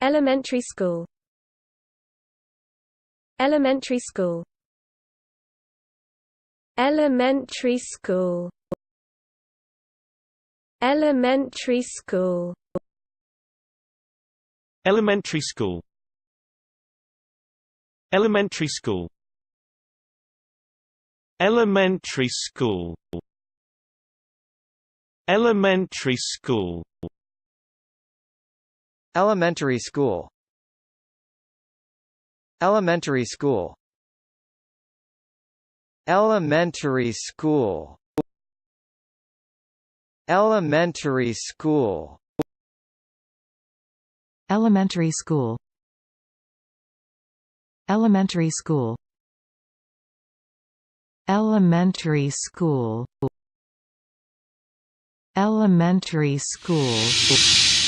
Elementary school. Elementary school. Elementary school. Elementary school. Elementary school. Elementary school. Elementary school. Elementary school. Elementary school. Elementary school. Elementary school. Elementary school. Elementary school. Elementary school. Elementary school. Elementary school.